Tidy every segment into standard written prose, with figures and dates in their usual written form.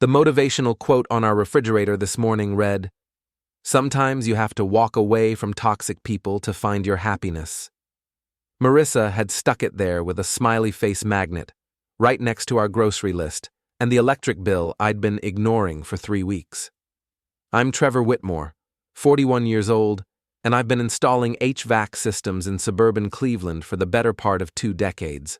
The motivational quote on our refrigerator this morning read, "Sometimes you have to walk away from toxic people to find your happiness." Marissa had stuck it there with a smiley face magnet, right next to our grocery list, and the electric bill I'd been ignoring for 3 weeks. I'm Trevor Whitmore, 41 years old, and I've been installing HVAC systems in suburban Cleveland for the better part of 2 decades.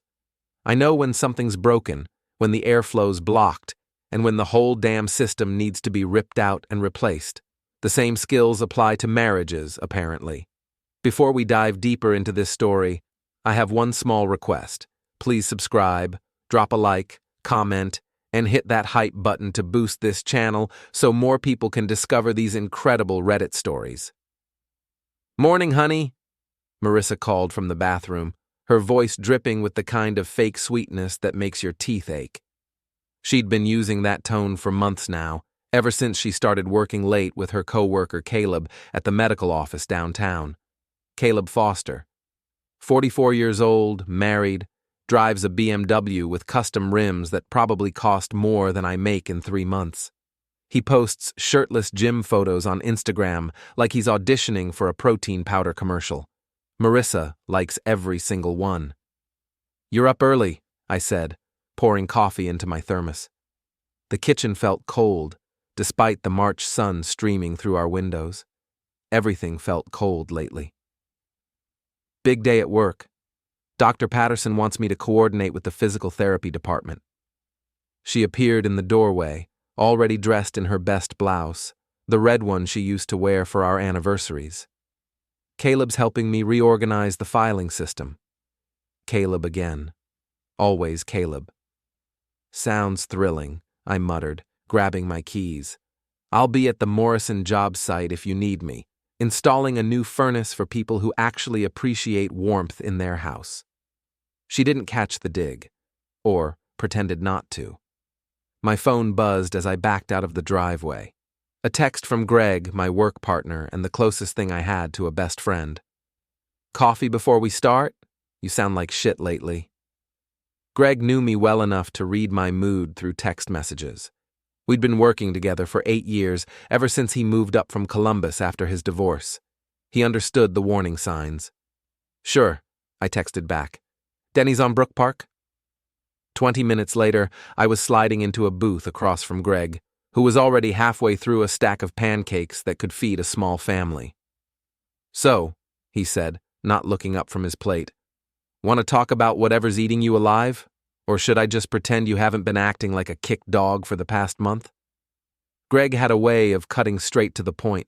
I know when something's broken, when the airflow's blocked, and when the whole damn system needs to be ripped out and replaced. The same skills apply to marriages, apparently. Before we dive deeper into this story, I have one small request. Please subscribe, drop a like, comment, and hit that hype button to boost this channel so more people can discover these incredible Reddit stories. "Morning, honey," Marissa called from the bathroom, her voice dripping with the kind of fake sweetness that makes your teeth ache. She'd been using that tone for months now, ever since she started working late with her coworker Caleb at the medical office downtown. Caleb Foster. 44 years old, married, drives a BMW with custom rims that probably cost more than I make in 3 months. He posts shirtless gym photos on Instagram like he's auditioning for a protein powder commercial. Marissa likes every single one. "You're up early," I said, pouring coffee into my thermos. The kitchen felt cold, despite the March sun streaming through our windows. Everything felt cold lately. "Big day at work. Dr. Patterson wants me to coordinate with the physical therapy department." She appeared in the doorway, already dressed in her best blouse, the red one she used to wear for our anniversaries. "Caleb's helping me reorganize the filing system." Caleb again. Always Caleb. "Sounds thrilling," I muttered, grabbing my keys. "I'll be at the Morrison job site if you need me, installing a new furnace for people who actually appreciate warmth in their house." She didn't catch the dig, or pretended not to. My phone buzzed as I backed out of the driveway. A text from Greg, my work partner and the closest thing I had to a best friend. "Coffee before we start? You sound like shit lately." Greg knew me well enough to read my mood through text messages. We'd been working together for 8 years, ever since he moved up from Columbus after his divorce. He understood the warning signs. "Sure," I texted back. "Denny's on Brook Park?" 20 minutes later, I was sliding into a booth across from Greg, who was already halfway through a stack of pancakes that could feed a small family. "So," he said, not looking up from his plate, "want to talk about whatever's eating you alive? Or should I just pretend you haven't been acting like a kicked dog for the past month?" Greg had a way of cutting straight to the point.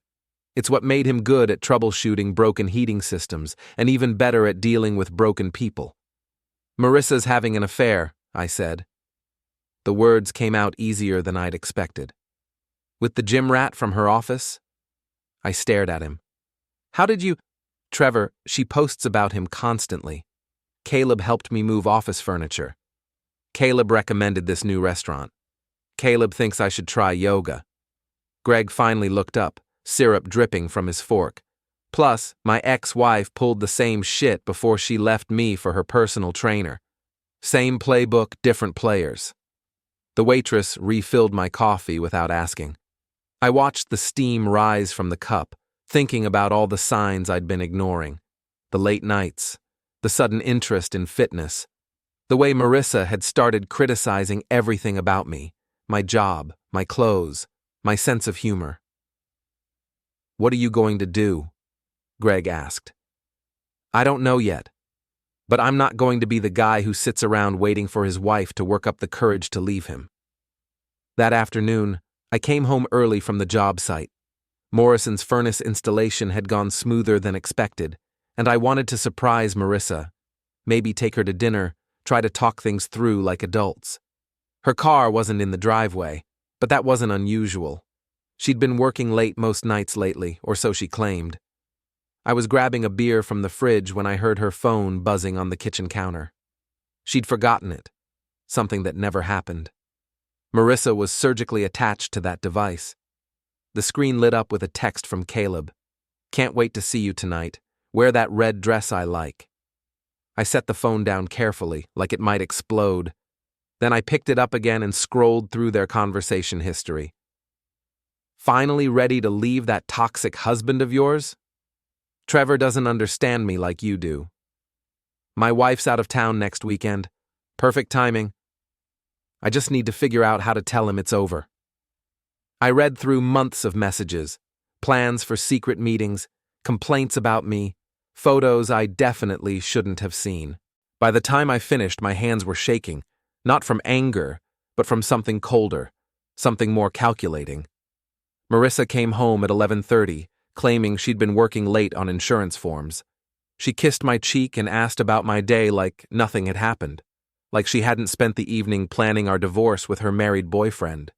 It's what made him good at troubleshooting broken heating systems and even better at dealing with broken people. "Marissa's having an affair," I said. The words came out easier than I'd expected. "With the gym rat from her office?" I stared at him. "How did you—" "Trevor, she posts about him constantly. Caleb helped me move office furniture. Caleb recommended this new restaurant. Caleb thinks I should try yoga." Greg finally looked up, syrup dripping from his fork. "Plus, my ex-wife pulled the same shit before she left me for her personal trainer. Same playbook, different players." The waitress refilled my coffee without asking. I watched the steam rise from the cup, thinking about all the signs I'd been ignoring. The late nights, the sudden interest in fitness, the way Marissa had started criticizing everything about me, my job, my clothes, my sense of humor. "What are you going to do?" Greg asked. "I don't know yet. But I'm not going to be the guy who sits around waiting for his wife to work up the courage to leave him." That afternoon, I came home early from the job site. Morrison's furnace installation had gone smoother than expected, and I wanted to surprise Marissa, maybe take her to dinner, try to talk things through like adults. Her car wasn't in the driveway, but that wasn't unusual. She'd been working late most nights lately, or so she claimed. I was grabbing a beer from the fridge when I heard her phone buzzing on the kitchen counter. She'd forgotten it, something that never happened. Marissa was surgically attached to that device. The screen lit up with a text from Caleb. "Can't wait to see you tonight. Wear that red dress I like." I set the phone down carefully, like it might explode. Then I picked it up again and scrolled through their conversation history. Finally ready to leave that toxic husband of yours? Trevor doesn't understand me like you do. My wife's out of town next weekend. Perfect timing. I just need to figure out how to tell him it's over. I read through months of messages, plans for secret meetings, complaints about me, photos I definitely shouldn't have seen. By the time I finished, my hands were shaking, not from anger, but from something colder, something more calculating. Marissa came home at 11:30, claiming she'd been working late on insurance forms. She kissed my cheek and asked about my day like nothing had happened, like she hadn't spent the evening planning our divorce with her married boyfriend.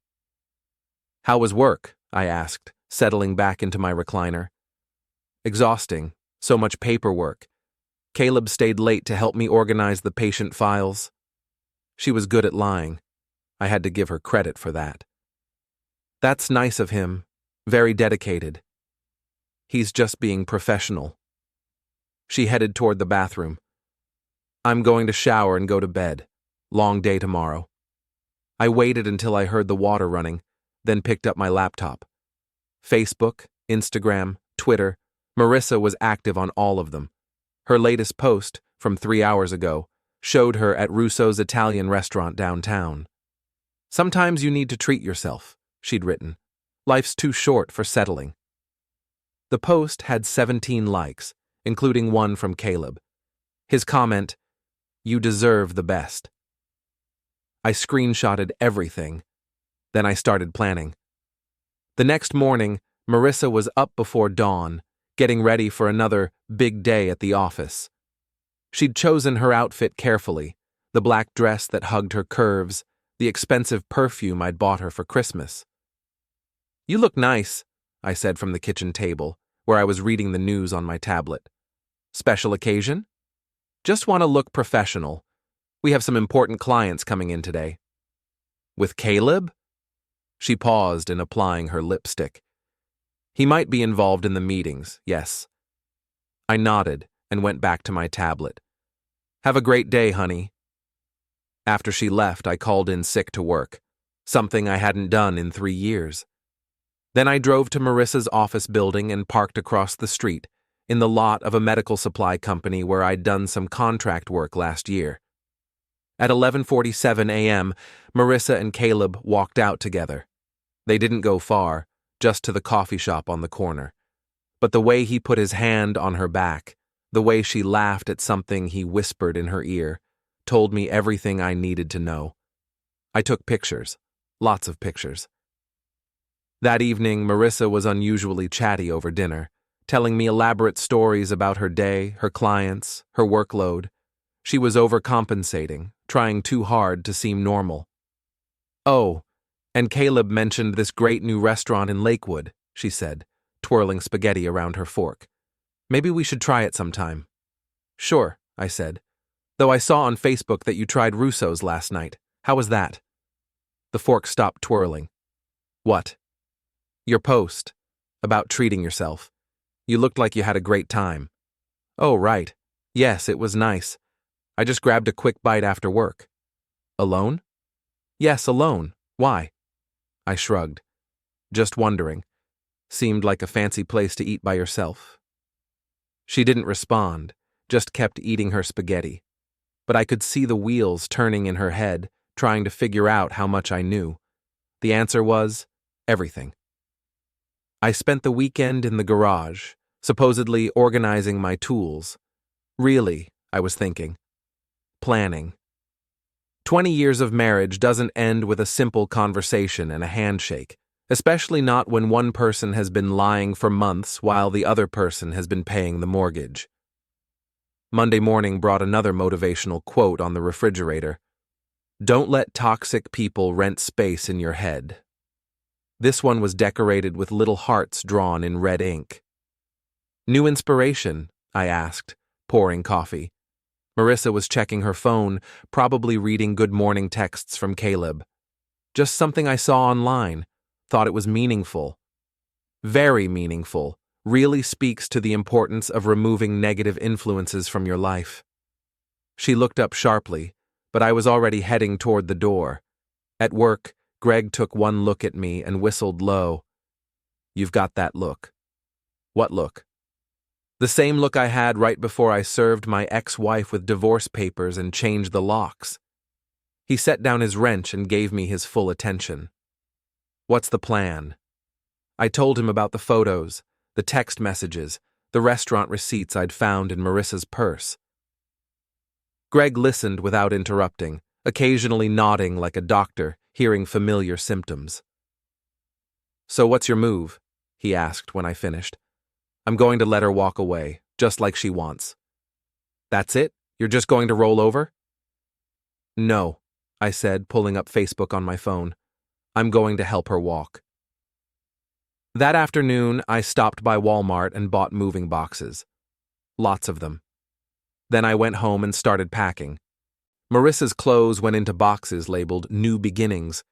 "How was work?" I asked, settling back into my recliner. "Exhausting. So much paperwork. Caleb stayed late to help me organize the patient files." She was good at lying. I had to give her credit for that. "That's nice of him. Very dedicated. He's just being professional." She headed toward the bathroom. "I'm going to shower and go to bed. Long day tomorrow." I waited until I heard the water running, then picked up my laptop. Facebook, Instagram, Twitter, Marissa was active on all of them. Her latest post, from 3 hours ago, showed her at Russo's Italian restaurant downtown. "Sometimes you need to treat yourself," she'd written. "Life's too short for settling." The post had 17 likes, including one from Caleb. His comment, "You deserve the best." I screenshotted everything. Then I started planning. The next morning, Marissa was up before dawn, getting ready for another big day at the office. She'd chosen her outfit carefully, the black dress that hugged her curves, the expensive perfume I'd bought her for Christmas. "You look nice," I said from the kitchen table, where I was reading the news on my tablet. "Special occasion?" "Just want to look professional. We have some important clients coming in today." "With Caleb?" She paused in applying her lipstick. "He might be involved in the meetings, yes." I nodded and went back to my tablet. "Have a great day, honey." After she left, I called in sick to work, something I hadn't done in 3 years. Then I drove to Marissa's office building and parked across the street, in the lot of a medical supply company where I'd done some contract work last year. At 11:47 a.m., Marissa and Caleb walked out together. They didn't go far, just to the coffee shop on the corner. But the way he put his hand on her back, the way she laughed at something he whispered in her ear, told me everything I needed to know. I took pictures, lots of pictures. That evening, Marissa was unusually chatty over dinner, telling me elaborate stories about her day, her clients, her workload. She was overcompensating, trying too hard to seem normal. "Oh, and Caleb mentioned this great new restaurant in Lakewood," she said, twirling spaghetti around her fork. "Maybe we should try it sometime." "Sure," I said. "Though I saw on Facebook that you tried Russo's last night. How was that?" The fork stopped twirling. "What?" "Your post. About treating yourself. You looked like you had a great time." "Oh, right. Yes, it was nice. I just grabbed a quick bite after work." "Alone?" "Yes, alone. Why?" I shrugged. "Just wondering. Seemed like a fancy place to eat by yourself." She didn't respond, just kept eating her spaghetti. But I could see the wheels turning in her head, trying to figure out how much I knew. The answer was everything. I spent the weekend in the garage, supposedly organizing my tools. Really, I was thinking. Planning. 20 years of marriage doesn't end with a simple conversation and a handshake, especially not when one person has been lying for months while the other person has been paying the mortgage. Monday morning brought another motivational quote on the refrigerator. "Don't let toxic people rent space in your head." This one was decorated with little hearts drawn in red ink. "New inspiration?" I asked, pouring coffee. Marissa was checking her phone, probably reading good morning texts from Caleb. "Just something I saw online. Thought it was meaningful." Very meaningful. Really speaks to the importance of removing negative influences from your life. She looked up sharply, but I was already heading toward the door. At work, Greg took one look at me and whistled low. "You've got that look." "What look?" "The same look I had right before I served my ex-wife with divorce papers and changed the locks." He set down his wrench and gave me his full attention. "What's the plan?" I told him about the photos, the text messages, the restaurant receipts I'd found in Marissa's purse. Greg listened without interrupting, occasionally nodding like a doctor hearing familiar symptoms. "So what's your move?" he asked when I finished. "I'm going to let her walk away, just like she wants." "That's it? You're just going to roll over?" "No," I said, pulling up Facebook on my phone. "I'm going to help her walk." That afternoon, I stopped by Walmart and bought moving boxes. Lots of them. Then I went home and started packing. Marissa's clothes went into boxes labeled New Beginnings.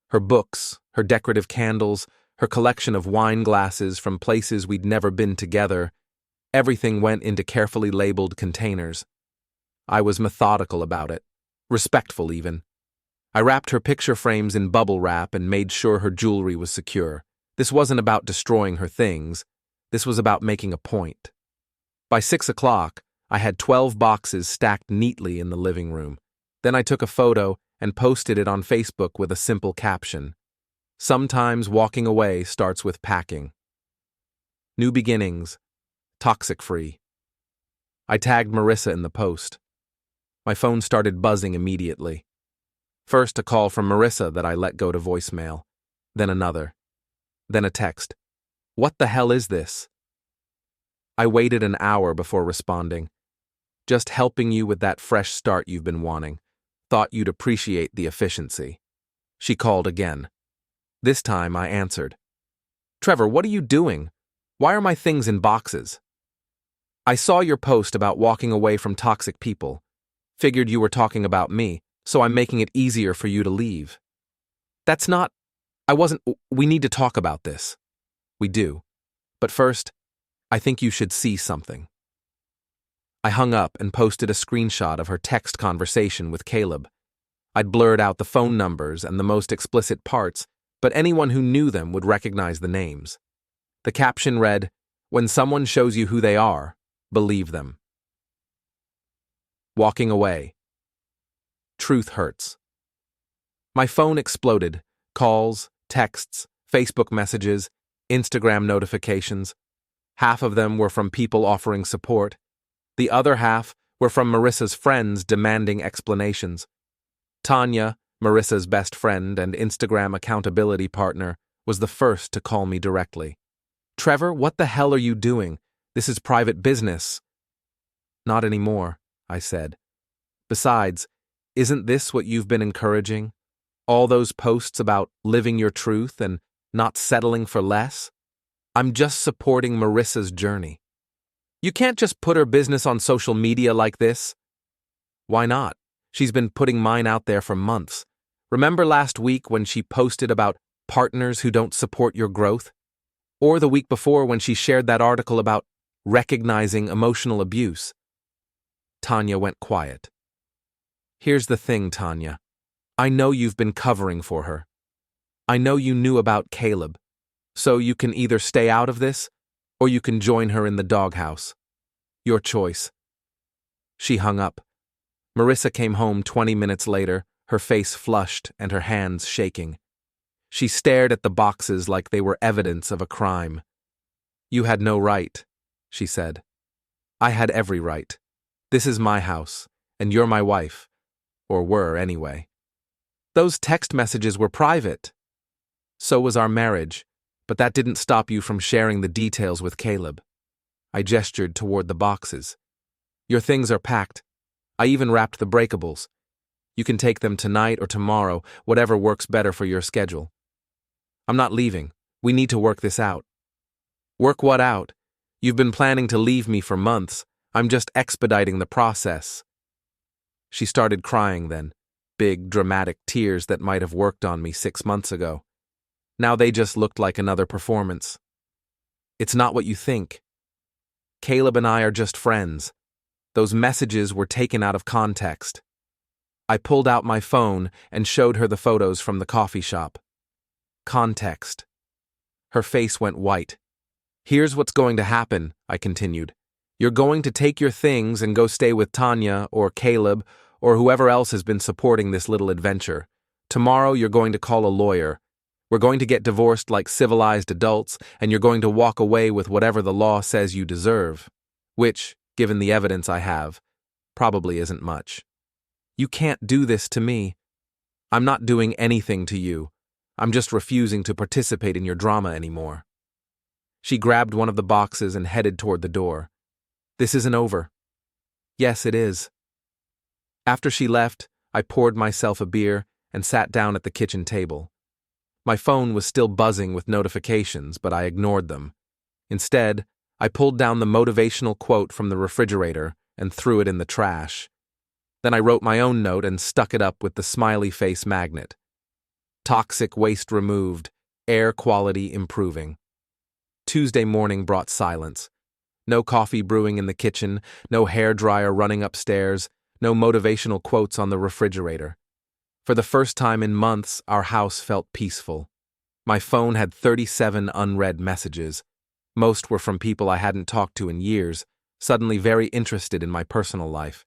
Her books, her decorative candles, her collection of wine glasses from places we'd never been together, everything went into carefully labeled containers. I was methodical about it, respectful even. I wrapped her picture frames in bubble wrap and made sure her jewelry was secure. This wasn't about destroying her things. This was about making a point. By 6 o'clock, I had 12 boxes stacked neatly in the living room. Then I took a photo and posted it on Facebook with a simple caption. "Sometimes walking away starts with packing." New beginnings. Toxic-free. I tagged Marissa in the post. My phone started buzzing immediately. First a call from Marissa that I let go to voicemail. Then another. Then a text. "What the hell is this?" I waited an hour before responding. "Just helping you with that fresh start you've been wanting. Thought you'd appreciate the efficiency." She called again. This time I answered. "Trevor, what are you doing? Why are my things in boxes?" "I saw your post about walking away from toxic people. Figured you were talking about me, so I'm making it easier for you to leave." "That's not... We need to talk about this." "We do. But first, I think you should see something." I hung up and posted a screenshot of her text conversation with Caleb. I'd blurred out the phone numbers and the most explicit parts, but anyone who knew them would recognize the names. The caption read, "When someone shows you who they are, believe them." Walking away. Truth hurts. My phone exploded. Calls, texts, Facebook messages, Instagram notifications. Half of them were from people offering support. The other half were from Marissa's friends demanding explanations. Tanya, Marissa's best friend and Instagram accountability partner, was the first to call me directly. "Trevor, what the hell are you doing? This is private business." "Not anymore," I said. "Besides, isn't this what you've been encouraging? All those posts about living your truth and not settling for less? I'm just supporting Marissa's journey." "You can't just put her business on social media like this." "Why not? She's been putting mine out there for months. Remember last week when she posted about partners who don't support your growth? Or the week before when she shared that article about recognizing emotional abuse?" Tanya went quiet. "Here's the thing, Tanya. I know you've been covering for her. I know you knew about Caleb. So you can either stay out of this, or you can join her in the doghouse. Your choice." She hung up. Marissa came home 20 minutes later, her face flushed and her hands shaking. She stared at the boxes like they were evidence of a crime. "You had no right," she said. "I had every right. This is my house, and you're my wife. Or were, anyway. Those text messages were private. So was our marriage, but that didn't stop you from sharing the details with Caleb." I gestured toward the boxes. "Your things are packed. I even wrapped the breakables. You can take them tonight or tomorrow, whatever works better for your schedule." "I'm not leaving. We need to work this out." "Work what out? You've been planning to leave me for months. I'm just expediting the process." She started crying then, big, dramatic tears that might have worked on me 6 months ago. Now they just looked like another performance. "It's not what you think. Caleb and I are just friends. Those messages were taken out of context." I pulled out my phone and showed her the photos from the coffee shop. Context. Her face went white. Here's what's going to happen, I continued. You're going to take your things and go stay with Tanya or Caleb or whoever else has been supporting this little adventure. Tomorrow you're going to call a lawyer. We're going to get divorced like civilized adults, and you're going to walk away with whatever the law says you deserve. Which, given the evidence I have, probably isn't much. You can't do this to me. I'm not doing anything to you. I'm just refusing to participate in your drama anymore. She grabbed one of the boxes and headed toward the door. This isn't over. Yes, it is. After she left, I poured myself a beer and sat down at the kitchen table. My phone was still buzzing with notifications, but I ignored them. Instead, I pulled down the motivational quote from the refrigerator and threw it in the trash. Then I wrote my own note and stuck it up with the smiley face magnet. Toxic waste removed, air quality improving. Tuesday morning brought silence. No coffee brewing in the kitchen, no hairdryer running upstairs, no motivational quotes on the refrigerator. For the first time in months, our house felt peaceful. My phone had 37 unread messages. Most were from people I hadn't talked to in years, suddenly very interested in my personal life.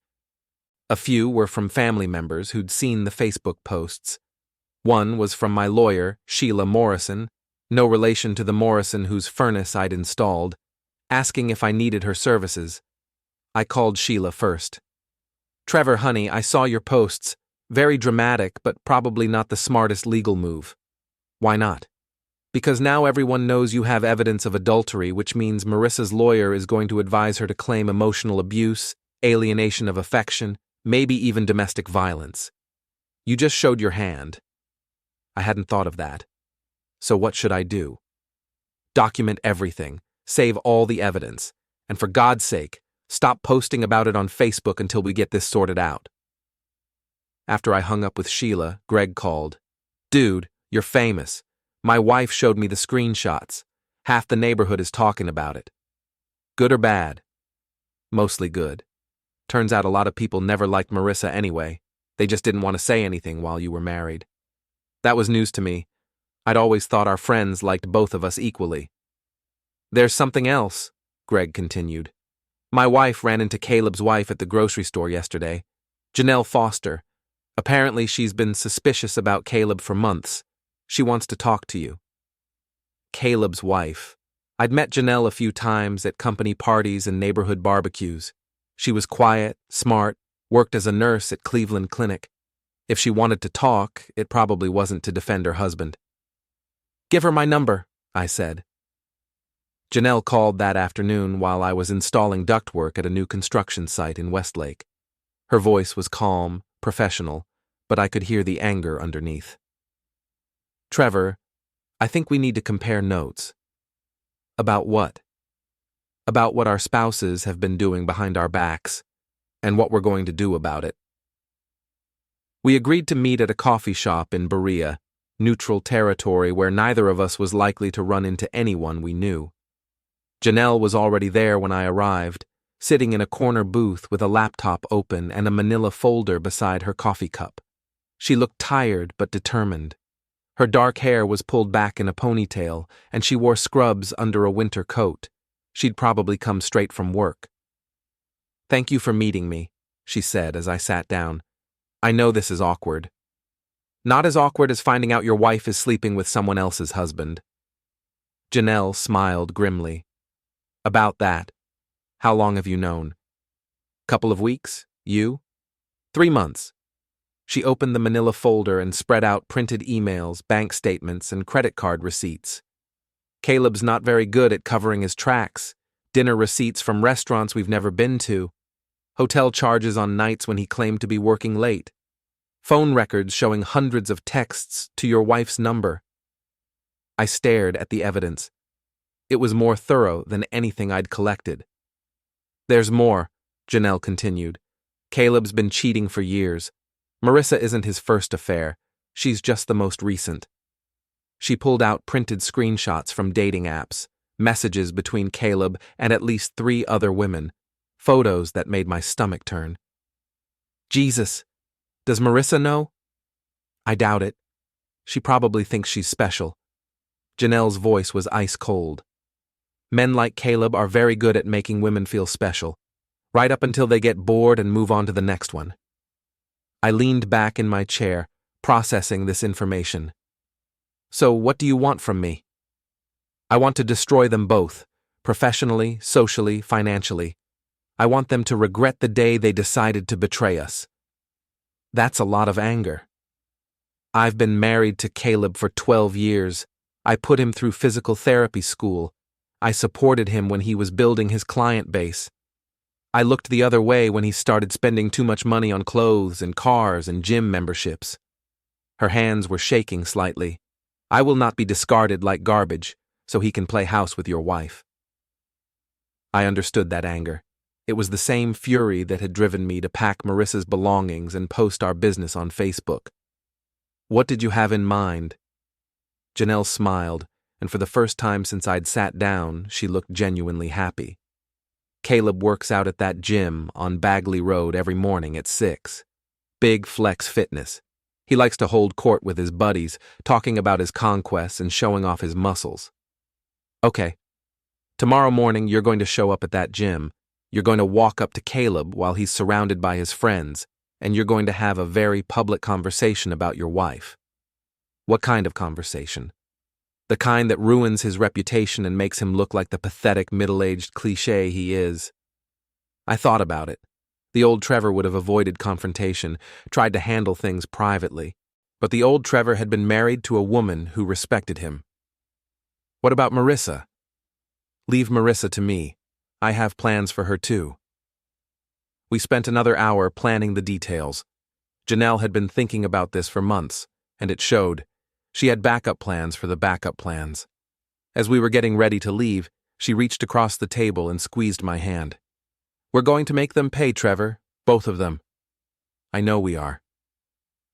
A few were from family members who'd seen the Facebook posts. One was from my lawyer, Sheila Morrison, no relation to the Morrison whose furnace I'd installed, asking if I needed her services. I called Sheila first. Trevor, honey, I saw your posts. Very dramatic, but probably not the smartest legal move. Why not? Because now everyone knows you have evidence of adultery, which means Marissa's lawyer is going to advise her to claim emotional abuse, alienation of affection, maybe even domestic violence. You just showed your hand. I hadn't thought of that. So what should I do? Document everything, save all the evidence, and for God's sake, stop posting about it on Facebook until we get this sorted out. After I hung up with Sheila, Greg called. Dude, you're famous. My wife showed me the screenshots. Half the neighborhood is talking about it. Good or bad? Mostly good. Turns out a lot of people never liked Marissa anyway. They just didn't want to say anything while you were married. That was news to me. I'd always thought our friends liked both of us equally. There's something else, Greg continued. My wife ran into Caleb's wife at the grocery store yesterday, Janelle Foster. Apparently she's been suspicious about Caleb for months. She wants to talk to you. Caleb's wife. I'd met Janelle a few times at company parties and neighborhood barbecues. She was quiet, smart, worked as a nurse at Cleveland Clinic. If she wanted to talk, it probably wasn't to defend her husband. Give her my number, I said. Janelle called that afternoon while I was installing ductwork at a new construction site in Westlake. Her voice was calm, professional, but I could hear the anger underneath. Trevor, I think we need to compare notes. About what? About what our spouses have been doing behind our backs, and what we're going to do about it. We agreed to meet at a coffee shop in Berea, neutral territory where neither of us was likely to run into anyone we knew. Janelle was already there when I arrived, sitting in a corner booth with a laptop open and a manila folder beside her coffee cup. She looked tired but determined. Her dark hair was pulled back in a ponytail, and she wore scrubs under a winter coat. She'd probably come straight from work. Thank you for meeting me, she said as I sat down. I know this is awkward. Not as awkward as finding out your wife is sleeping with someone else's husband. Janelle smiled grimly. About that. How long have you known? Couple of weeks? You? 3 months. She opened the manila folder and spread out printed emails, bank statements, and credit card receipts. Caleb's not very good at covering his tracks. Dinner receipts from restaurants we've never been to. Hotel charges on nights when he claimed to be working late. Phone records showing hundreds of texts to your wife's number. I stared at the evidence. It was more thorough than anything I'd collected. There's more, Janelle continued. Caleb's been cheating for years. Marissa isn't his first affair. She's just the most recent. She pulled out printed screenshots from dating apps, messages between Caleb and at least 3 other women, photos that made my stomach turn. Jesus, Does Marissa know? I doubt it. She probably thinks she's special. Janelle's voice was ice cold. Men like Caleb are very good at making women feel special, right up until they get bored and move on to the next one. I leaned back in my chair, processing this information. So, what do you want from me? I want to destroy them both, professionally, socially, financially. I want them to regret the day they decided to betray us. That's a lot of anger. I've been married to Caleb for 12 years. I put him through physical therapy school. I supported him when he was building his client base. I looked the other way when he started spending too much money on clothes and cars and gym memberships. Her hands were shaking slightly. I will not be discarded like garbage, so he can play house with your wife. I understood that anger. It was the same fury that had driven me to pack Marissa's belongings and post our business on Facebook. What did you have in mind? Janelle smiled, and for the first time since I'd sat down, she looked genuinely happy. Caleb works out at that gym on Bagley Road every morning at 6. Big Flex Fitness. He likes to hold court with his buddies, talking about his conquests and showing off his muscles. Okay. Tomorrow morning you're going to show up at that gym. You're going to walk up to Caleb while he's surrounded by his friends, and you're going to have a very public conversation about your wife. What kind of conversation? The kind that ruins his reputation and makes him look like the pathetic middle-aged cliché he is. I thought about it. The old Trevor would have avoided confrontation, tried to handle things privately, but the old Trevor had been married to a woman who respected him. What about Marissa? Leave Marissa to me. I have plans for her too. We spent another hour planning the details. Janelle had been thinking about this for months, and it showed. She had backup plans for the backup plans. As we were getting ready to leave, she reached across the table and squeezed my hand. We're going to make them pay, Trevor, both of them. I know we are.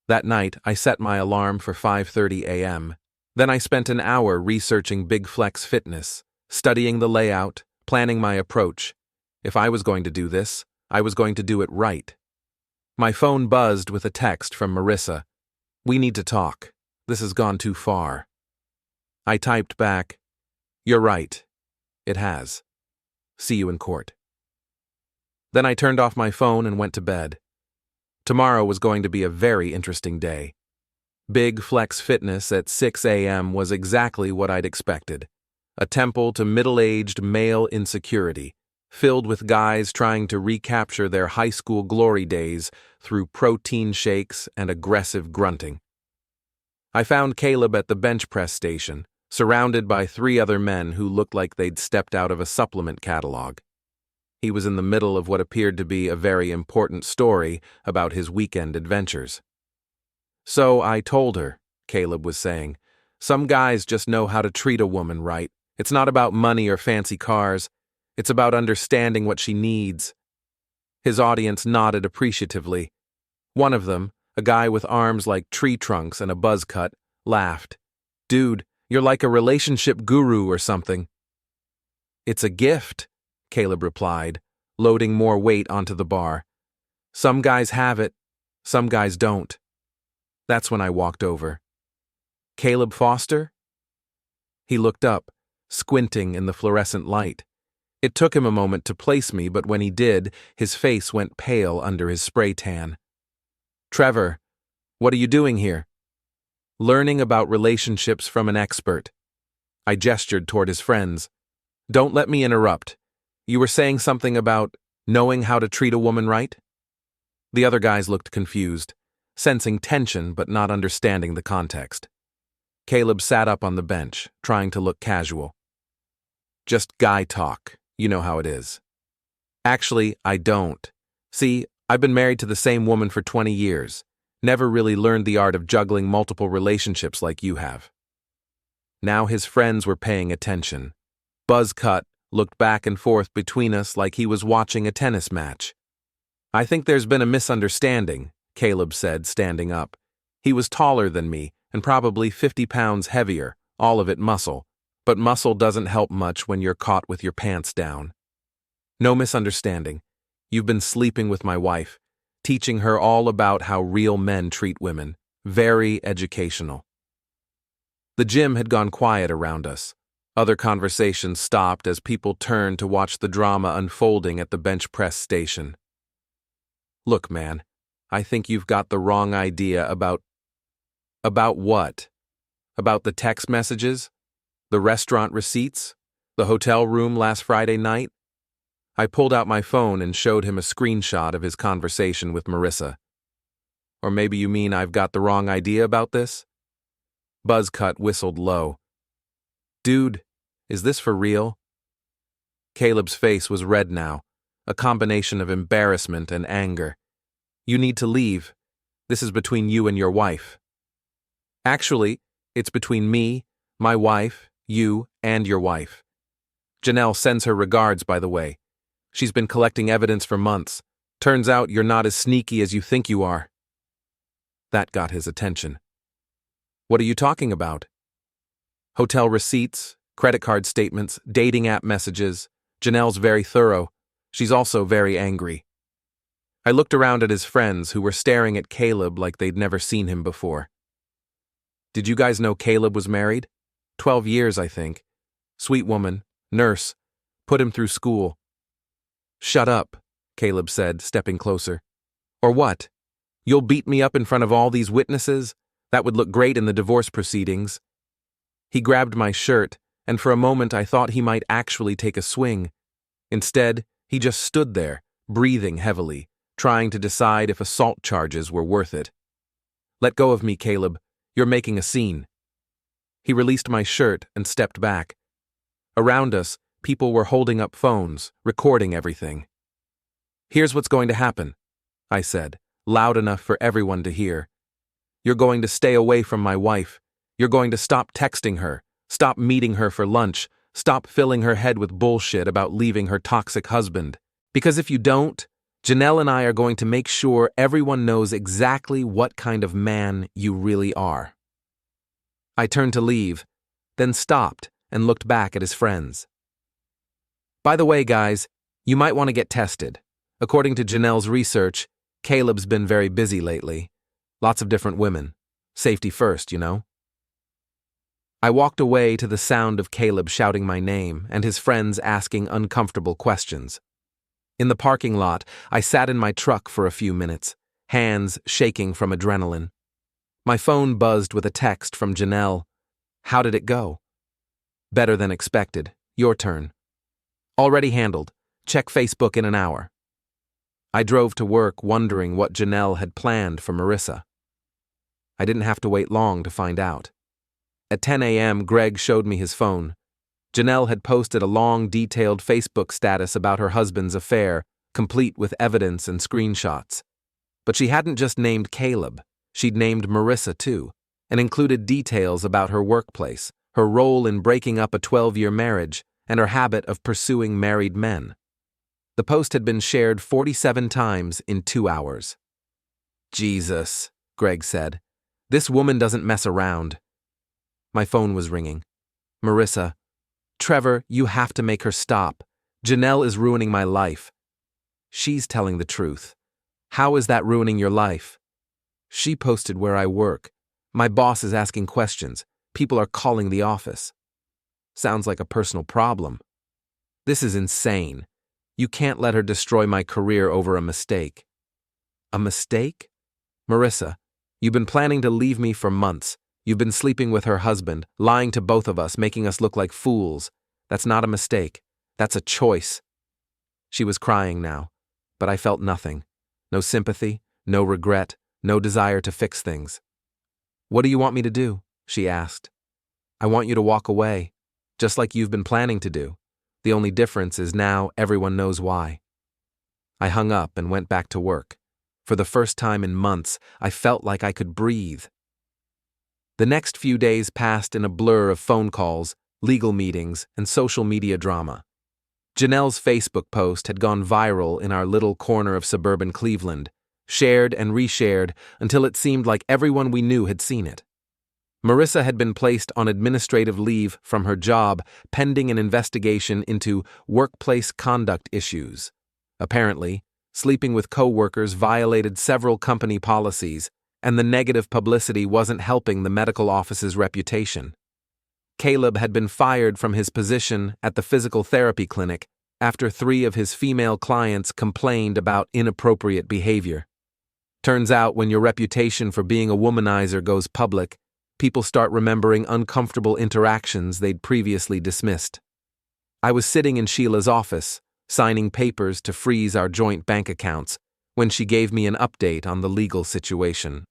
That night, I set my alarm for 5:30 a.m. Then I spent an hour researching Big Flex Fitness, studying the layout, planning my approach. If I was going to do this, I was going to do it right. My phone buzzed with a text from Marissa. We need to talk. This has gone too far. I typed back, You're right. It has. See you in court. Then I turned off my phone and went to bed. Tomorrow was going to be a very interesting day. Big Flex Fitness at 6 a.m. was exactly what I'd expected. A temple to middle-aged male insecurity, filled with guys trying to recapture their high school glory days through protein shakes and aggressive grunting. I found Caleb at the bench press station, surrounded by 3 other men who looked like they'd stepped out of a supplement catalog. He was in the middle of what appeared to be a very important story about his weekend adventures. So I told her, Caleb was saying, some guys just know how to treat a woman right. It's not about money or fancy cars. It's about understanding what she needs. His audience nodded appreciatively. One of them, a guy with arms like tree trunks and a buzz cut, laughed. Dude, you're like a relationship guru or something. It's a gift, Caleb replied, loading more weight onto the bar. Some guys have it, some guys don't. That's when I walked over. Caleb Foster? He looked up, squinting in the fluorescent light. It took him a moment to place me, but when he did, his face went pale under his spray tan. Trevor, what are you doing here? Learning about relationships from an expert. I gestured toward his friends. Don't let me interrupt. You were saying something about knowing how to treat a woman right? The other guys looked confused, sensing tension but not understanding the context. Caleb sat up on the bench, trying to look casual. Just guy talk, you know how it is. Actually, I don't. See, I've been married to the same woman for 20 years. Never really learned the art of juggling multiple relationships like you have. Now his friends were paying attention. Buzz Cut looked back and forth between us like he was watching a tennis match. I think there's been a misunderstanding, Caleb said, standing up. He was taller than me and probably 50 pounds heavier, all of it muscle. But muscle doesn't help much when you're caught with your pants down. No misunderstanding. You've been sleeping with my wife, teaching her all about how real men treat women. Very educational. The gym had gone quiet around us. Other conversations stopped as people turned to watch the drama unfolding at the bench press station. Look, man, I think you've got the wrong idea about what? About the text messages? The restaurant receipts? The hotel room last Friday night? I pulled out my phone and showed him a screenshot of his conversation with Marissa. Or maybe you mean I've got the wrong idea about this? Buzzcut whistled low. Dude, is this for real? Caleb's face was red now, a combination of embarrassment and anger. You need to leave. This is between you and your wife. Actually, it's between me, my wife, you, and your wife. Janelle sends her regards, by the way. She's been collecting evidence for months. Turns out you're not as sneaky as you think you are. That got his attention. What are you talking about? Hotel receipts, credit card statements, dating app messages. Janelle's very thorough. She's also very angry. I looked around at his friends who were staring at Caleb like they'd never seen him before. Did you guys know Caleb was married? 12 years, I think. Sweet woman, nurse, put him through school. Shut up, Caleb said, stepping closer. Or what? You'll beat me up in front of all these witnesses? That would look great in the divorce proceedings. He grabbed my shirt, and for a moment I thought he might actually take a swing. Instead, he just stood there, breathing heavily, trying to decide if assault charges were worth it. Let go of me, Caleb. You're making a scene. He released my shirt and stepped back. Around us, people were holding up phones, recording everything. Here's what's going to happen, I said, loud enough for everyone to hear. You're going to stay away from my wife. You're going to stop texting her, stop meeting her for lunch, stop filling her head with bullshit about leaving her toxic husband. Because if you don't, Janelle and I are going to make sure everyone knows exactly what kind of man you really are. I turned to leave, then stopped and looked back at his friends. By the way, guys, you might want to get tested. According to Janelle's research, Caleb's been very busy lately. Lots of different women. Safety first, you know. I walked away to the sound of Caleb shouting my name and his friends asking uncomfortable questions. In the parking lot, I sat in my truck for a few minutes, hands shaking from adrenaline. My phone buzzed with a text from Janelle. How did it go? Better than expected. Your turn. Already handled. Check Facebook in an hour. I drove to work wondering what Janelle had planned for Marissa. I didn't have to wait long to find out. At 10 a.m., Greg showed me his phone. Janelle had posted a long, detailed Facebook status about her husband's affair, complete with evidence and screenshots. But she hadn't just named Caleb. She'd named Marissa, too, and included details about her workplace, her role in breaking up a 12-year marriage, and her habit of pursuing married men. The post had been shared 47 times in 2 hours. Jesus, Greg said. This woman doesn't mess around. My phone was ringing. Marissa. Trevor, you have to make her stop. Janelle is ruining my life. She's telling the truth. How is that ruining your life? She posted where I work. My boss is asking questions. People are calling the office. Sounds like a personal problem. This is insane. You can't let her destroy my career over a mistake. A mistake? Marissa, you've been planning to leave me for months. You've been sleeping with her husband, lying to both of us, making us look like fools. That's not a mistake. That's a choice. She was crying now, but I felt nothing. No sympathy, no regret, no desire to fix things. What do you want me to do? She asked. I want you to walk away, just like you've been planning to do. The only difference is now everyone knows why. I hung up and went back to work. For the first time in months, I felt like I could breathe. The next few days passed in a blur of phone calls, legal meetings, and social media drama. Janelle's Facebook post had gone viral in our little corner of suburban Cleveland, shared and reshared until it seemed like everyone we knew had seen it. Marissa had been placed on administrative leave from her job pending an investigation into workplace conduct issues. Apparently, Sleeping with coworkers violated several company policies, and the negative publicity wasn't helping the medical office's reputation. Caleb had been fired from his position at the physical therapy clinic after 3 of his female clients complained about inappropriate behavior. Turns out when your reputation for being a womanizer goes public, people start remembering uncomfortable interactions they'd previously dismissed. I was sitting in Sheila's office, signing papers to freeze our joint bank accounts, when she gave me an update on the legal situation.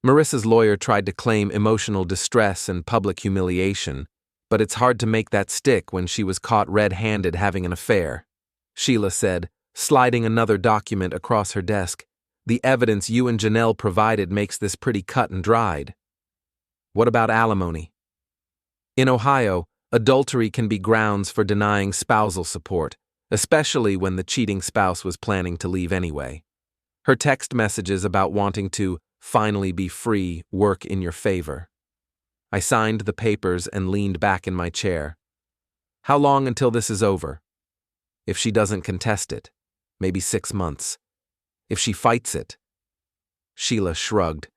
Marissa's lawyer tried to claim emotional distress and public humiliation, but it's hard to make that stick when she was caught red-handed having an affair. Sheila said, sliding another document across her desk. The evidence you and Janelle provided makes this pretty cut and dried. What about alimony? In Ohio, adultery can be grounds for denying spousal support, especially when the cheating spouse was planning to leave anyway. Her text messages about wanting to finally be free work in your favor. I signed the papers and leaned back in my chair. How long until this is over? If she doesn't contest it, maybe 6 months. If she fights it. Sheila shrugged.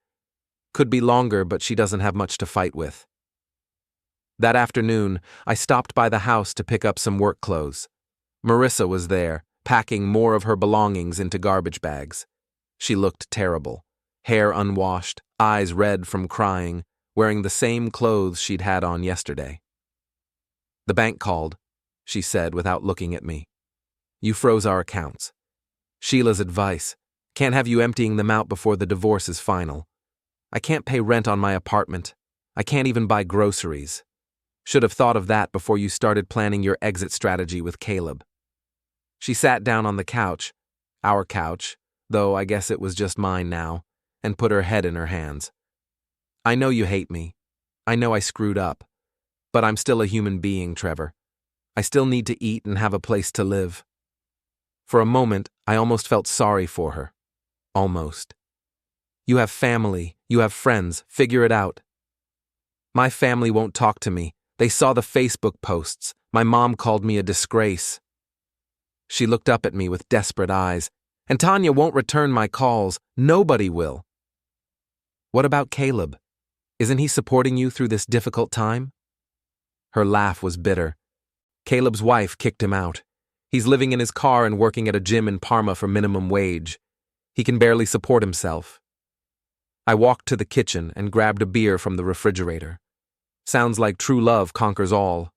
Could be longer, but she doesn't have much to fight with. That afternoon, I stopped by the house to pick up some work clothes. Marissa was there, packing more of her belongings into garbage bags. She looked terrible. Hair unwashed, eyes red from crying, wearing the same clothes she'd had on yesterday. The bank called, she said without looking at me. You froze our accounts. Sheila's advice, can't have you emptying them out before the divorce is final. I can't pay rent on my apartment. I can't even buy groceries. Should have thought of that before you started planning your exit strategy with Caleb. She sat down on the couch, our couch, though I guess it was just mine now, and put her head in her hands. I know you hate me. I know I screwed up. But I'm still a human being, Trevor. I still need to eat and have a place to live. For a moment, I almost felt sorry for her. Almost. You have family, you have friends, figure it out. My family won't talk to me. They saw the Facebook posts. My mom called me a disgrace. She looked up at me with desperate eyes. And Tanya won't return my calls. Nobody will. What about Caleb? Isn't he supporting you through this difficult time? Her laugh was bitter. Caleb's wife kicked him out. He's living in his car and working at a gym in Parma for minimum wage. He can barely support himself. I walked to the kitchen and grabbed a beer from the refrigerator. Sounds like true love conquers all.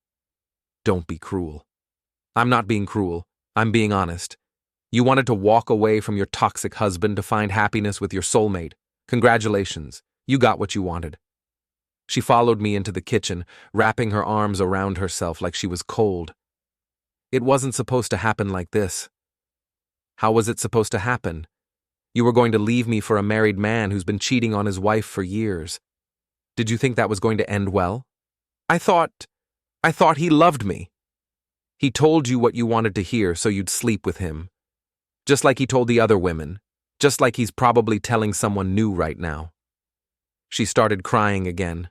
Don't be cruel. I'm not being cruel. I'm being honest. You wanted to walk away from your toxic husband to find happiness with your soulmate. Congratulations. You got what you wanted. She followed me into the kitchen, wrapping her arms around herself like she was cold. It wasn't supposed to happen like this. How was it supposed to happen? You were going to leave me for a married man who's been cheating on his wife for years. Did you think that was going to end well? I thought he loved me. He told you what you wanted to hear so you'd sleep with him. Just like he told the other women. Just like he's probably telling someone new right now. She started crying again,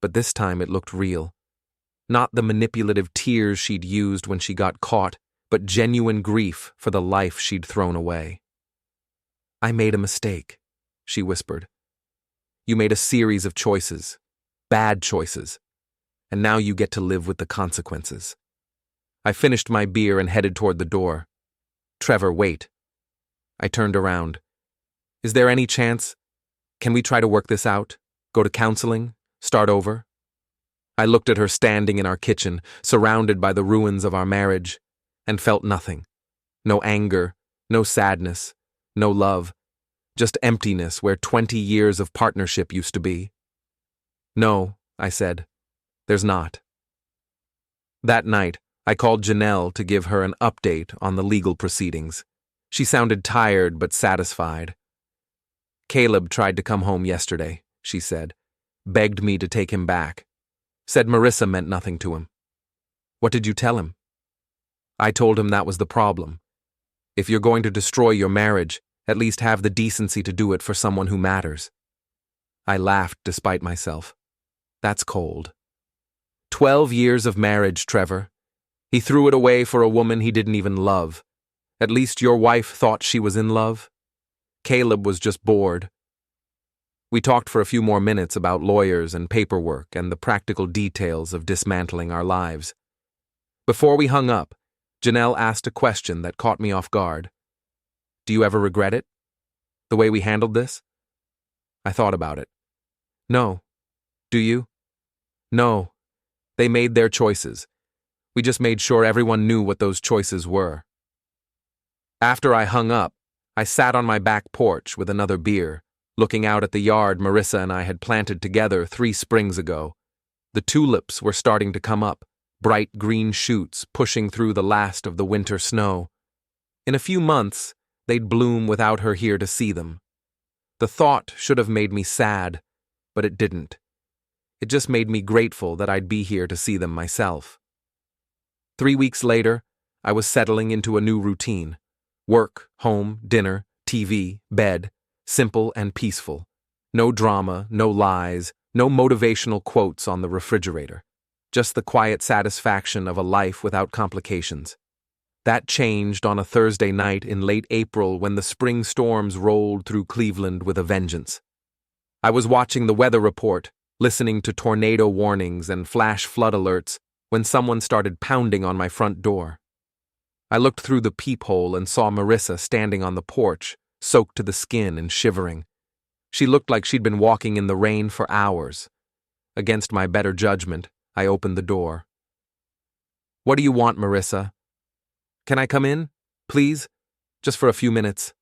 but this time it looked real. Not the manipulative tears she'd used when she got caught, but genuine grief for the life she'd thrown away. I made a mistake, she whispered. You made a series of choices, bad choices, and now you get to live with the consequences. I finished my beer and headed toward the door. Trevor, wait. I turned around. Is there any chance? Can we try to work this out? Go to counseling? Start over? I looked at her standing in our kitchen, surrounded by the ruins of our marriage, and felt nothing. No anger, no sadness, no love, just emptiness where 20 years of partnership used to be. No, I said, there's not. That night, I called Janelle to give her an update on the legal proceedings. She sounded tired but satisfied. Caleb tried to come home yesterday, she said, begged me to take him back. Said Marissa meant nothing to him. What did you tell him? I told him that was the problem. If you're going to destroy your marriage, at least have the decency to do it for someone who matters. I laughed despite myself. That's cold. 12 years of marriage, Trevor. He threw it away for a woman he didn't even love. At least your wife thought she was in love. Caleb was just bored. We talked for a few more minutes about lawyers and paperwork and the practical details of dismantling our lives. Before we hung up, Janelle asked a question that caught me off guard. Do you ever regret it? The way we handled this? I thought about it. No. Do you? No. They made their choices. We just made sure everyone knew what those choices were. After I hung up, I sat on my back porch with another beer, looking out at the yard Marissa and I had planted together 3 springs ago. The tulips were starting to come up, bright green shoots pushing through the last of the winter snow. In a few months, they'd bloom without her here to see them. The thought should have made me sad, but it didn't. It just made me grateful that I'd be here to see them myself. 3 weeks later, I was settling into a new routine. Work, home, dinner, TV, bed, simple and peaceful. No drama, no lies, no motivational quotes on the refrigerator. Just the quiet satisfaction of a life without complications. That changed on a Thursday night in late April when the spring storms rolled through Cleveland with a vengeance. I was watching the weather report, listening to tornado warnings and flash flood alerts when someone started pounding on my front door. I looked through the peephole and saw Marissa standing on the porch, soaked to the skin and shivering. She looked like she'd been walking in the rain for hours. Against my better judgment, I opened the door. What do you want, Marissa? Can I come in, please? Just for a few minutes.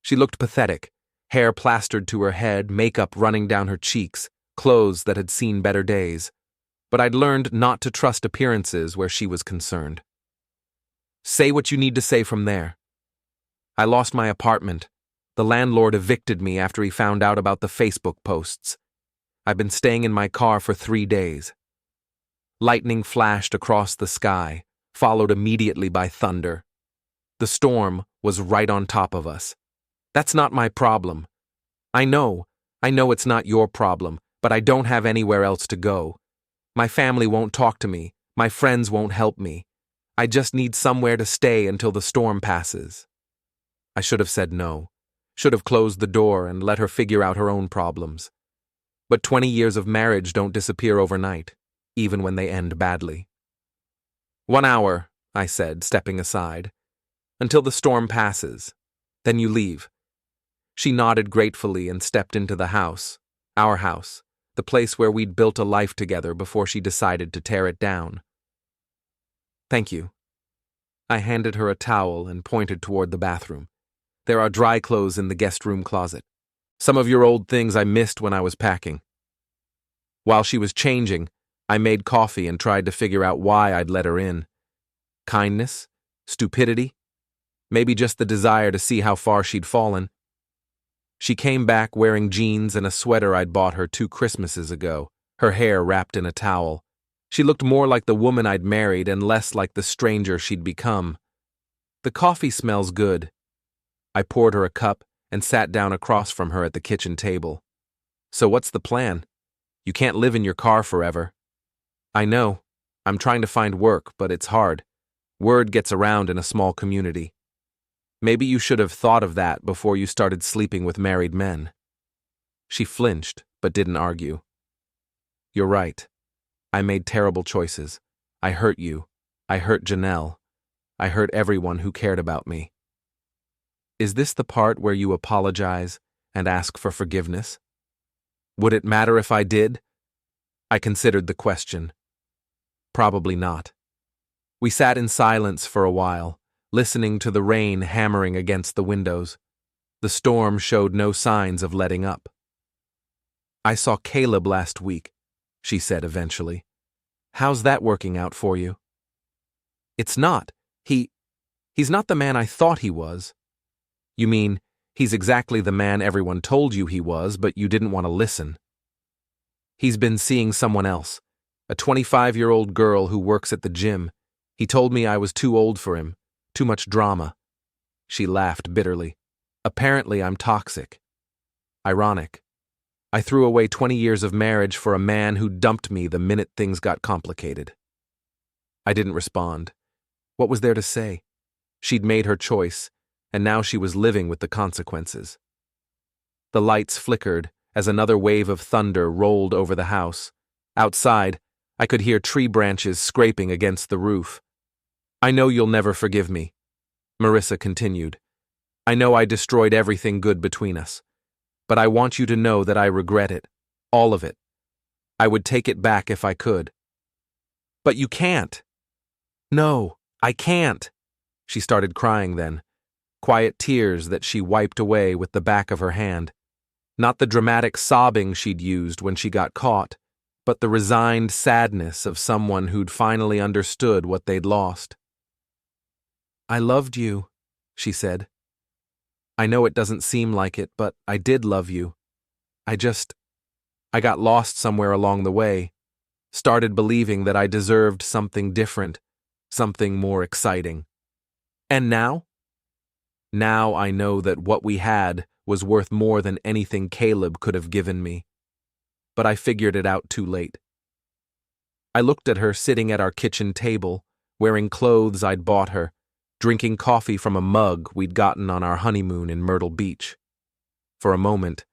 She looked pathetic, hair plastered to her head, makeup running down her cheeks, clothes that had seen better days. But I'd learned not to trust appearances where she was concerned. Say what you need to say from there. I lost my apartment. The landlord evicted me after he found out about the Facebook posts. I've been staying in my car for 3 days. Lightning flashed across the sky, followed immediately by thunder. The storm was right on top of us. That's not my problem. I know it's not your problem, but I don't have anywhere else to go. My family won't talk to me. My friends won't help me. I just need somewhere to stay until the storm passes. I should have said no. Should have closed the door and let her figure out her own problems. But 20 years of marriage don't disappear overnight, even when they end badly. 1 hour, I said, stepping aside. Until the storm passes. Then you leave. She nodded gratefully and stepped into the house, our house, the place where we'd built a life together before she decided to tear it down. Thank you. I handed her a towel and pointed toward the bathroom. There are dry clothes in the guest room closet. Some of your old things I missed when I was packing. While she was changing, I made coffee and tried to figure out why I'd let her in. Kindness? Stupidity? Maybe just the desire to see how far she'd fallen. She came back wearing jeans and a sweater I'd bought her 2 Christmases ago, her hair wrapped in a towel. She looked more like the woman I'd married and less like the stranger she'd become. The coffee smells good. I poured her a cup and sat down across from her at the kitchen table. So what's the plan? You can't live in your car forever. I know. I'm trying to find work, but it's hard. Word gets around in a small community. Maybe you should have thought of that before you started sleeping with married men. She flinched, but didn't argue. You're right. I made terrible choices. I hurt you. I hurt Janelle. I hurt everyone who cared about me. Is this the part where you apologize and ask for forgiveness? Would it matter if I did? I considered the question. Probably not. We sat in silence for a while, listening to the rain hammering against the windows. The storm showed no signs of letting up. I saw Caleb last week, she said eventually. How's that working out for you? It's not. He's not the man I thought he was. You mean, he's exactly the man everyone told you he was, but you didn't want to listen. He's been seeing someone else, a 25-year-old girl who works at the gym. He told me I was too old for him, too much drama. She laughed bitterly. Apparently I'm toxic. Ironic. I threw away 20 years of marriage for a man who dumped me the minute things got complicated. I didn't respond. What was there to say? She'd made her choice, and now she was living with the consequences. The lights flickered as another wave of thunder rolled over the house. Outside, I could hear tree branches scraping against the roof. "I know you'll never forgive me," Marissa continued. "I know I destroyed everything good between us. But I want you to know that I regret it. All of it. I would take it back if I could." "But you can't." "No, I can't." She started crying then, quiet tears that she wiped away with the back of her hand. Not the dramatic sobbing she'd used when she got caught, but the resigned sadness of someone who'd finally understood what they'd lost. "I loved you," she said. "I know it doesn't seem like it, but I did love you. I got lost somewhere along the way, started believing that I deserved something different, something more exciting. And now? Now I know that what we had was worth more than anything Caleb could have given me. But I figured it out too late." I looked at her sitting at our kitchen table, wearing clothes I'd bought her, drinking coffee from a mug we'd gotten on our honeymoon in Myrtle Beach. For a moment,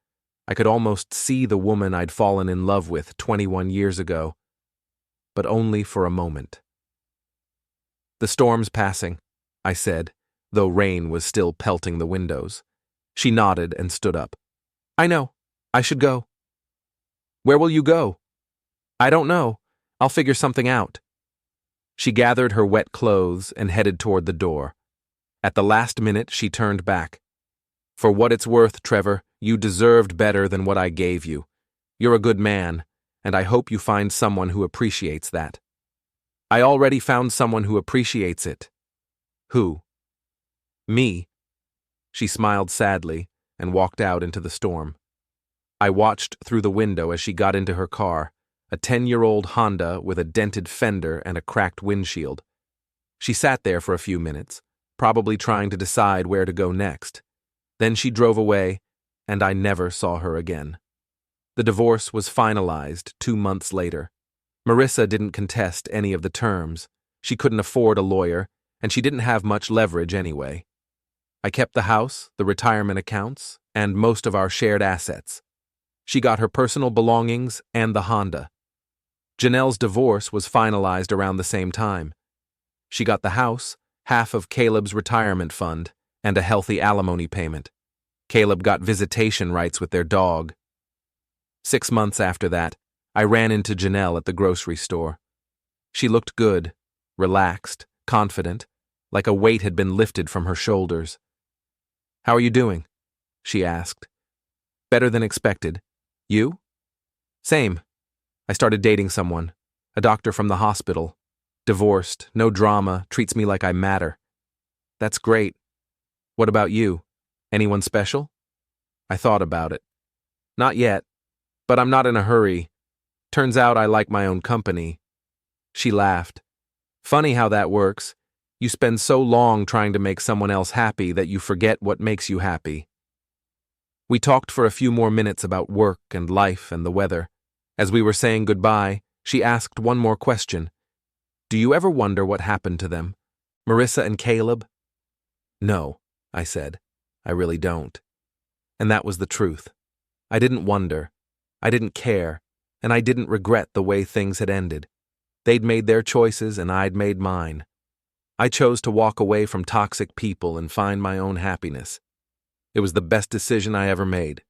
I could almost see the woman I'd fallen in love with 21 years ago, but only for a moment. "The storm's passing," I said, though rain was still pelting the windows. She nodded and stood up. "I know. I should go." "Where will you go?" "I don't know. I'll figure something out." She gathered her wet clothes and headed toward the door. At the last minute, she turned back. "For what it's worth, Trevor, you deserved better than what I gave you. You're a good man, and I hope you find someone who appreciates that." "I already found someone who appreciates it." "Who?" "Me." She smiled sadly and walked out into the storm. I watched through the window as she got into her car, a 10-year-old Honda with a dented fender and a cracked windshield. She sat there for a few minutes, probably trying to decide where to go next. Then she drove away, and I never saw her again. The divorce was finalized 2 months later. Marissa didn't contest any of the terms. She couldn't afford a lawyer, and she didn't have much leverage anyway. I kept the house, the retirement accounts, and most of our shared assets. She got her personal belongings and the Honda. Janelle's divorce was finalized around the same time. She got the house, half of Caleb's retirement fund, and a healthy alimony payment. Caleb got visitation rights with their dog. 6 months after that, I ran into Janelle at the grocery store. She looked good, relaxed, confident, like a weight had been lifted from her shoulders. "How are you doing?" she asked. "Better than expected. You?" "Same. I started dating someone, a doctor from the hospital. Divorced, no drama, treats me like I matter." "That's great. What about you? Anyone special?" I thought about it. "Not yet, but I'm not in a hurry. Turns out I like my own company." She laughed. "Funny how that works. You spend so long trying to make someone else happy that you forget what makes you happy." We talked for a few more minutes about work and life and the weather. As we were saying goodbye, she asked one more question. "Do you ever wonder what happened to them? Marissa and Caleb?" "No," I said. "I really don't." And that was the truth. I didn't wonder. I didn't care. And I didn't regret the way things had ended. They'd made their choices and I'd made mine. I chose to walk away from toxic people and find my own happiness. It was the best decision I ever made.